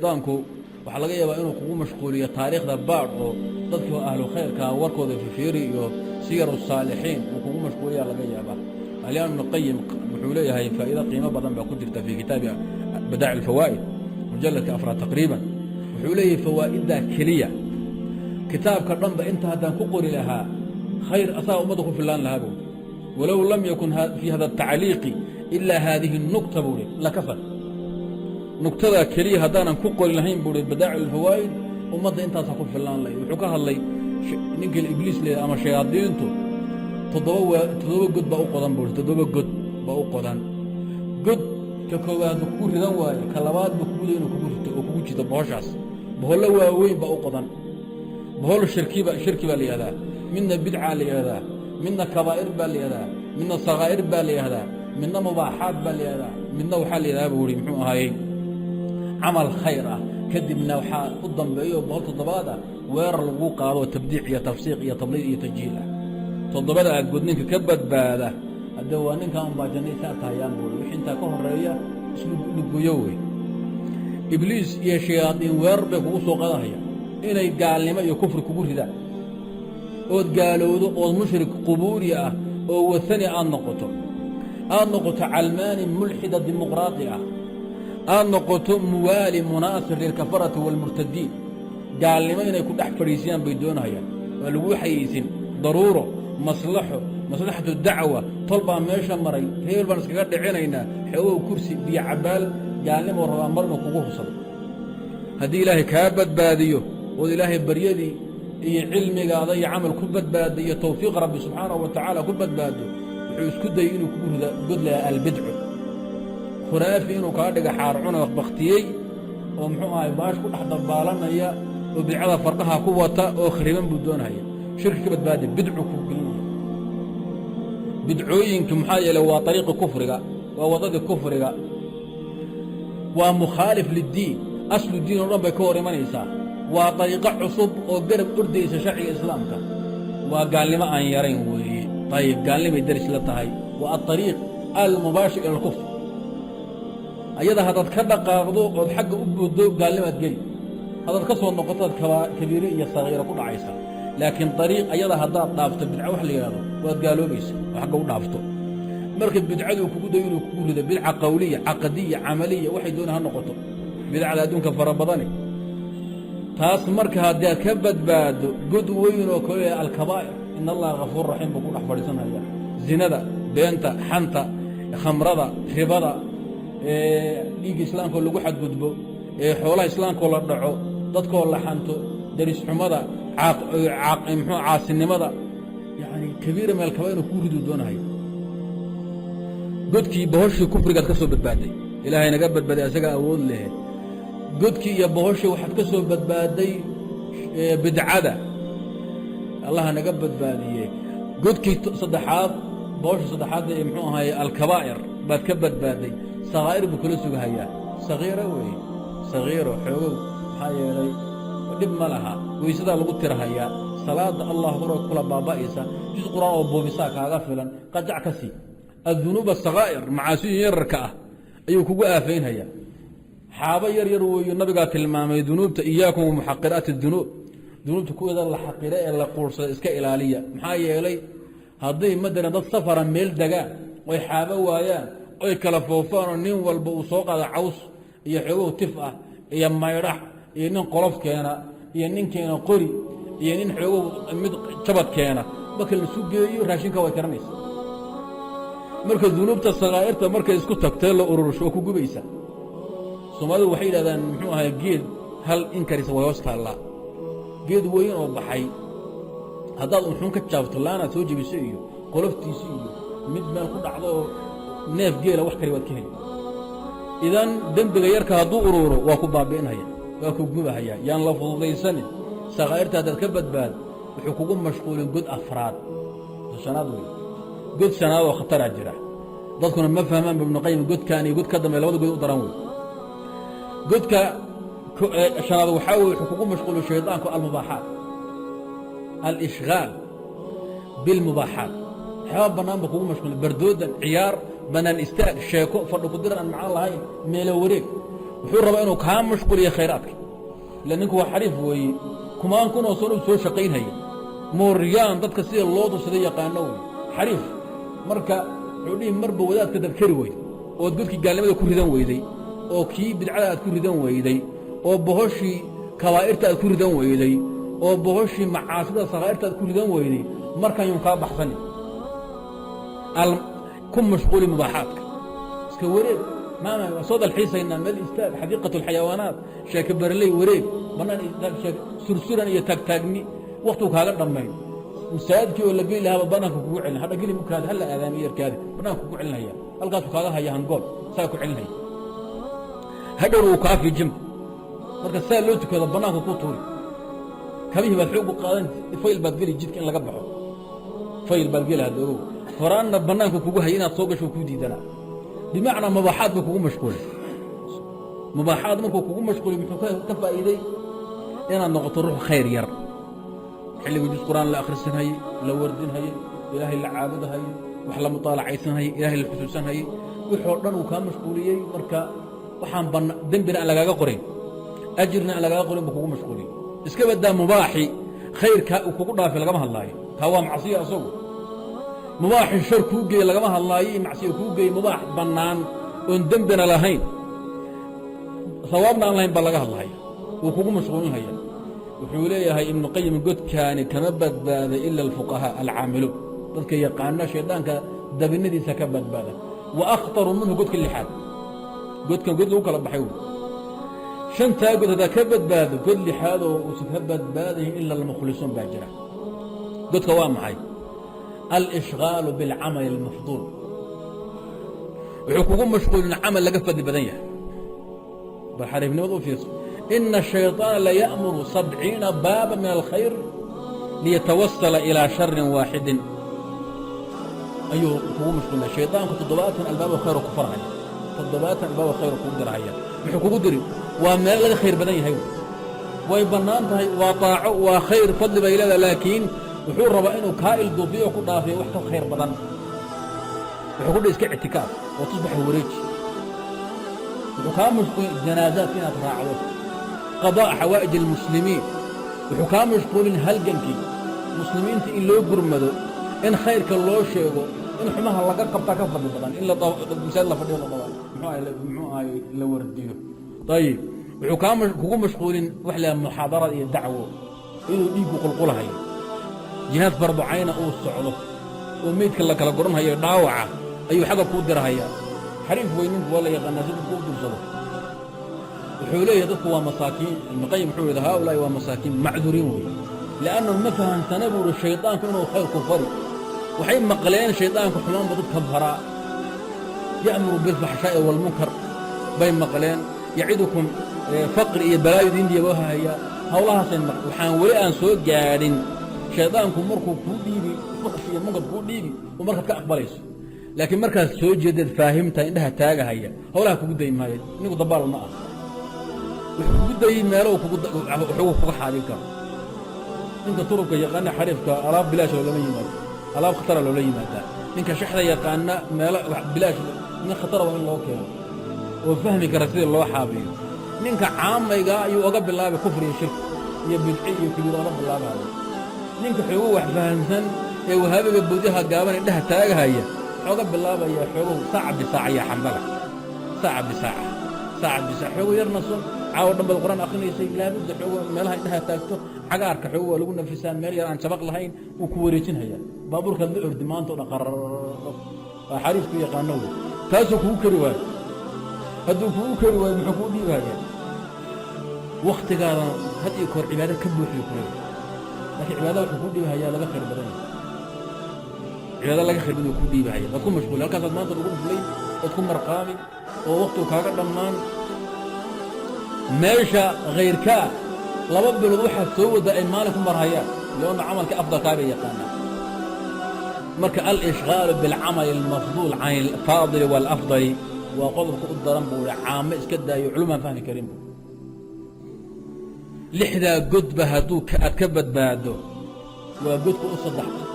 shaydaanku waxa laga yaabaa inuu kugu mashquuliyo taariikhda baadh oo dadkii ahlu khayrka warkooda fifiiri iyo siyaru saalixiin uu kugu mashquuliyaa laga yaabaa alimaam ibnu qayim wuxuu leeyahay faa'iido qiimo badan baa ku jirta fii kitaabi badaaci alfawaa'id mujalladka afraad taqriiban wuxuu leeyahay fawaa'iddaa keliya kitaabka dhanba inta haddaan ku qori lahaa khayr asaga ummadda ku fillaan lahaa buu walow lam yakun fii hada atacliiqi ilaa haadihi nukta buu hi lakafan nugtadaa keliya haddaanan ku qori lahayn buu hi badaaci alfawaa'id ummadda intaasaa ku fillaan lahayd wuxuu ka hadlay ninkii ibliis leeyahay ama shayaadiintu toddoba god baa u qodan buu hi 7 god baa u qodan god ka koowaad kugu ridan waaye ka labaad buu kugu leeyahay inuu kugu rito oo kugu jito bohoshaas boholla waaweyn baa u qodan bohol shirki baa la yidhahdaa midna bidcaa la yidhahdaa midna kabaa'ir baa la yidhahdaa midna sakaa'ir baa la yidhahdaa midna mubaaxaad baa la yidhahdaa midna waxaa la yidhahdaa buu hi muxuu ahaayey camal khayr ah kadibna waxaa u dambeeyo bohol toddobaad ah weerar lagu qaado tabdiic iyo tafsiiq iyo tabliid iyo tajhiil ah toddobada god ninka ka badbaada hadda waa ninkan unbaa jannay saa tahayaan buu wixii intaa ka horeeya islu luguyo wey ibliis iyo shayaadiin weerar bay kugu soo qadahaya inay gaalnimo iyo kufri kugu ridaan ood gaalowdo ood mushrik qubuuri ah oo wathani aad noqoto calmaani mulxida dimuqraadi ah aad noqoto muwaali munaasir lilkafarati waalmurtadiin gaalnimo inay ku dhex fadhiisiyaan bay doonayaan waa lagu xayeysin daruuro maslaxatu dacwa tol baa meesha maray reer baan iskaga dhicinaynaa xoogow kursi biyo cabaal gaalnimo rabaa marna kugu hubsado haddii ilaahay kaa badbaadiyo ood ilaahay baryadii iyo cilmigaada iyo camal ku badbaado iyo tawfiiq rabbi subxaanahu wa tacaala ku badbaado wuxuu isku dayay inuu kugu rida godlaya albidcu khuraafi inuu kaa dhiga xaarcuna bakhtiyey oo muxuu ahay baash ku dhex dabaalanaya oo bidcada farqaha ku wata oo khariban buu doonaya shirki ka badbaadi bidcu ku gelinaya bidcooyinka maxaa yeelay waa ariiqi kufriga waa wadadii kufriga waa mukhaalif liddiin aslu diin oo dhan bay ka hor imanaysaa waa ariiqo cusub oo garab ordaysa sharciga islaamka waa gaalnimo aan yarayn weeye ayib gaalnimay daris la tahay waa aariiq almubaashir ila alkufr ayada haddaad ka dhaqaaqdo ood xagga u booddo gaalnimaad geli haddaad ka soo noqotoad kabiire iyo sagiiro ku dhacaysa laakiin ariiq ayada haddaad dhaafto bidca wax la yidhahdo waad gaaloobaysa oo xagga u dhaafto marka bidcaduu kugu dayo inuu kugu rido bidca qawliya caqadiya camaliya waxay doona ha noqoto bidcada adduunka fara badani taas marka haddaad ka badbaado god weyn oo kale alkabaa'ir in allaha kafuur raxiim buu ku dhex fadhiisanaya zinada beenta xanta khamrada ribada dhiigga islaamkoo lagu xadgudbo xoolaha islaamkoo la dhaco dadkoo la xanto darisxumada muxuu caasinimada yani kabiira meel kaba inuu kuu riduu doonahay godkii bohoshii kufrigaad ka soo badbaaday ilaahay naga badbaaday asagaa awood lehe godkii iyo bohoshii waxaad ka soo badbaaday bidcada allaha naga badbaadiye godkii saddexaad bohoshii saddexaad ee muxuu ahaye alkabaa'ir baad ka badbaaday sakaa'ir buu kula sugahayaa sagiiro weeye sagiiro xoogow maxaa yeelay dhib ma laha weysadaa lagu tirahayaa salaada allah hore kula baaba'aysa juz qur'aan oo boobisaa kaaga filan qajac ka sii addunuub asakaa'ir macaasiyin yararka ah ayuu kugu aafaynhayaa xaabo yar weeyo nabigaa tilmaamay dunuubta iyaakum wamuxaqiraati dunuub dunuubta kuweeda la xaqira ee la quursada iska ilaaliya maxaa yeelay hadday madalan dad safara meel degaan oy xaabo waayaan oy kala foofaanoo nin walba uu soo qaada caws iyo xoogow tif ah iyo maydhax iyo nin qolof keena iyo nin keena qori iyo nin xoogow mid jabad keena marka lasu geeyo raashinka way karanaysa marka dunuubta sakaa'irta markay isku tagtee la urursho oo ku gubaysa soomaalidu waxay yidhahdaan muxuu ahay geed hal inkarisa way hoos taallaa geed weyn oo baxay haddaad unxun ka jaabto laanaad soo jebiso iyo qoloftiisi iyo mid meel ku dhacdo oo neef geela wax kale waad ka heli idan dembiga yarka hadduu ururo waa ku baabi'inhaya waa ku gubahaya yaan la fududaysanin sakaa'irta haddaad ka badbaad wuxuu kugu mashquulin god afraad shanaad wey god shanaad oo khataraa jira dadkuna ma fahmaan ibnu qayim godkaan iyo god ka dambe labada god u daran wey godka shanaad waxaa weye wuxuu kugu mashquulin shaydaanku almubaaxaat alishgaal bilmubaaxaat waxyaaba bannaan ba kugu mashquulin bardoodan ciyaar bannaan istaag sheeko fadhi ku diran aan macno lahayn meelo wareeg wuxuu rabaa inuu kaa mashquuliyo khayraadka ila ninku waa xariif weeye kumaan kunoo sano soo shaqaynhaya mooryaan dadka sida loo tusada yaqaano wey xariif marka wuxuu dhihi marba wadaadka dabkari weyd ood godkii gaalnimada ku ridan weyday oo kii bidcada aad ku ridan weyday oo bohoshii kabaa'irta aad ku ridan weyday oo bohoshii macaasida sakaa'irta aad ku ridan weyday markan yun kaa baxsani ku mashquuli mubaaxaadka iska wareeg maama waa soo dalxiisaynaa meel istaag xadiiqatu alxayawaanaat sheeke barley wareeg bannaan sursuran iyo taagtaagni waktigu kaaga dhammayn masaajidkii oo la geli lahaaba bannaanka kugu celin hadha geli mukaada halla aadaamiyo yarkaadi bannaanka kugu celinaya halkaasuu kaaga haya hangool saa ku celinaya hadhowna uu kaa fiijin marka saa loo tukado bannaanka ku tuuri kabihii baad xoog u qaadanti fayl baad geli jidka in laga baxo fayl baad geli hadda ogow horaanna bannaanka kugu haya inaad soo gasho kuu diidanaa bimacnaa mubaaxaad buu kugu mashquulay mubaaxaad markuu kugu mashquulay muxuu ka faa'iiday inaad noqoto ruux khayr yar xilligii juz qur'aan la akhrisanhayey la wardinhayey ilaahay la caabudahayey wax la mutaalacaysanhayey ilaahay la xusuusanhayey wixoo dhan uu kaa mashquuliyey marka waxaan dembina aan lagaaga qorayn ajirna aan lagaaga qorayn buu kugu mashquuliyey iska baddaa mubaaxi khayrkaa uu kugu dhaafay lagama hadlaayo taa waa macsiyo asagu mubaaxi shar kuu geeye lagama hadlaayo iyo macsiyo kuu geeye mubaax bannaan oon dembina lahayn sawaabna aan lahayn baa laga hadlahaya wuu kugu mashquulinhaya wuxuu leeyahay ibnu qayim godkaani kama badbaada ila alfuqahaa alcaamiluun dadka yaqaana shayddaanka dabinadiisa ka badbaada wa akhtaru minhu godka lixaad godkan god lagu kala baxay wey shantaa god haddaa ka badbaado god lixaadoo uusan ka badbaadayin ila almukhlisuun baa jira godka waa maxay alishqaalu biاlcamali almafduul wuxuu kugu mashquulin camal laga fadli badan yahay bal xariifnimada u fiirso ina الشhayطaana layأmuru 70 baaba min alkhayr liyatawasala ilىa sharin waaxidin ayuu kugu mashquulina shayطaanku 70 albaabo khayr ku farhaya 70 albaabo khayr kugu dirahaya muxuu kugu diri waa meel laga khayr badan yahay way bannaan tahay waa طaaco waa khayr fadli bay leedahay laakiin wuxuu rabaa inuu kaa ilduufiyo ku dhaafiyo wax ka khayr badan wuxuu ku dhi iska ictikaaf oo tusbaxa wareeji wuxuu kaa mashquulin janaazaadka inaad raacdo qadaaء xawaa'ij اlmuslimiin wuxuu kaa mashquulin halgankii muslimiinta in loo gurmado in khayrka loo sheego in xumaha laga qabtaa ka fadli badan in masaajid la fadhiyo la qabaa muxuu ahay la wardiyo ayib wuxuu kugu mashquulin wax la muxaadarad iyo dacwo inuu dhiiggu qulqulahayo jihaad fardocayna uu socdo oo meydka la kala goranhayo dhaawaca ayuu xagga kuu dirahaya xariif weyninku waa la yaqaanaa si dadku u dursado wuxuu leeyahay dadku waa masaakiin ibnu qayim wuxuu yidhi haaulaa'i waa masaakiin macduriin wey li'annahum ma fahamsana buu ihi shaydaanku inuu khayrku fari waxay maqleen shaydaanku xumaanba dadka faraa ya'muru bilfaxshaa'i waalmunkar bay maqleen yacidukum faqri iyo balaayo diindiya boo hahaya hawlahaasay waxaan weli aan soo gaadhin shaydaanku markuu kuu dhiibi fuxsh iyo munkar kuu dhiibi oo markaad ka aqbalayso laakiin markaad soo jeedeed faahimtahay indhaha taagahaya hawlaha kugu dayi maayo ninku dabaal ma ah wuxuu kugu dayi meelo waxugu kuga xaadin karo ninka turubka yaqaana xariifka alaab bilaash loolama yimaado alaab khatara loola yimaadaa ninka shaxda yaqaana meelo bilaash nin khatara waa in loo keeno oo fahmi kara sida loo xaabiyo ninka caamayga ayuu oga bilaabay kufri iyo shirki iyo bidci iyo kibiir oga bilaabayo ninka xoogo wax fahamsan ee wahaabiga buudiha gaaban indhaha taagahaya xooga bilaabaya xoogow saaca bisaaca iyo xambala saaca bisaaca xoogo yar naso caawo dhan baad quraan akrinaysay laabudda xoogo meelaha indhaha taagto cagaarka xoogo waa lagu nafisaa meel yar aan jabaq lahayn wuu ku wareejinhaya baabuurkaad la ordi maanta o dhan qararo waa xariifku yaqaano wey taasuu kugu kari waayo hadduu kugu kari waayo muxuu kuu dhiibahaya wakhtigaadan had iyo koor cibaada ka buuxiyo kuleeya laakiin cibaada wuxuu kuu dhiibahayaa laga khayr badan yahay cibaada laga khayr badan kuu dhiibahaya waad ku mashquuli halkaasaad maanta lagu dhuflay waad ku marqaami oo wakhtigu kaaga dhammaan meesha khayrkaa 2 bilood waxaad soo wadda ay maalin ku marhayaan lianna camalka afdalkaabay yaqaanaa marka alishqaalu biاlcamali almafduul can alfaadili waalafdali waa qodobka u daran buu i caamo iska daayo culumaan fahmi karin bu 6daa godba hadduu aad ka badbaado waa godka u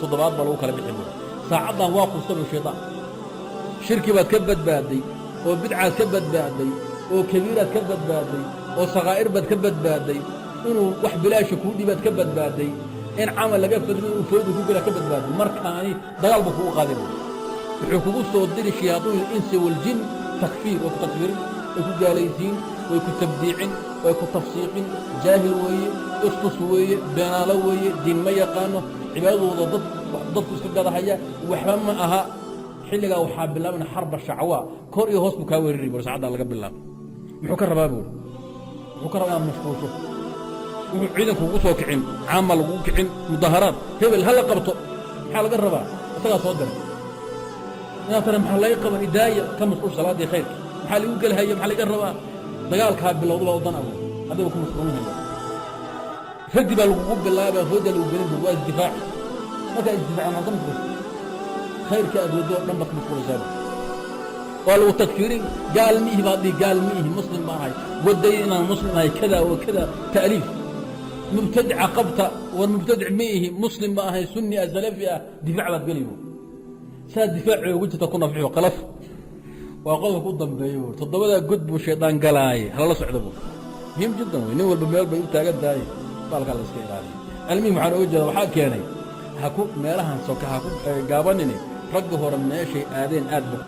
7 baa lagu kala bixi bu saacaddan waa qustabu shaydaan shirki baad ka badbaadday oo bidcaad ka badbaadday وكبيرات كبد بادي وصغائر بد كبد بادي إنه واحد بلا شكودي بد كبد بادي إن عمل لقى فدري وفوده كبيرة كبد بادي مركاني ضغال بفوق قادم حقوق الصودين الشياطين الإنس والجن تكفير وتكفير ويكون جالسين ويكون تبديع ويكون تفسيق جاهل وي اسقس وي بنالو وي دين ما يقانو عباده ضد استقاد هيا وحما اها xilliga waxa bilaabana xarba shacwa kor iyo hoos ka weerari bar saacada laga bilaabo muxuu ka rabaa buu wuxuu ka rabaa mashquulsho wuxuu ciidanku ugu soo kicin caamal ugu kicin mudaharaad hebel hal qabto waxa laga rabaa isaga soo diray ina tara maxaa laga qaban idaaya ka mas'uul salaadii khayr maxaa lagu galhaya maxaa laga rabaa dagaalka bilowdo wadan abu hadaba ku mas'uulinayo fadi baa lagu bilaabaa hooda lagu gelin waa isdifaac marka isdifaac ma qanto خير كأدودو نمبر مسؤول سابق قالوا تكفيرين قال ميه بعضي قال ميه مسلم ما هاي ودينا مسلم هاي كذا وكذا تأليف مبتدع قبطة والمبتدع ميه مسلم ما هاي سني أزلفية دفاع على قليبه ساد دفاع وجهة تكون في وقلف وقال قدام بيور تضبط قدب الشيطان قلاي هلا صعدبه مهم جدا ونول بميل بيوت تاجد داي قال قال اسكيراني المهم عن وجهه وحاك يعني هكو ميلها سوكا هكو قابنني رجه هرم ماشي آذين أدب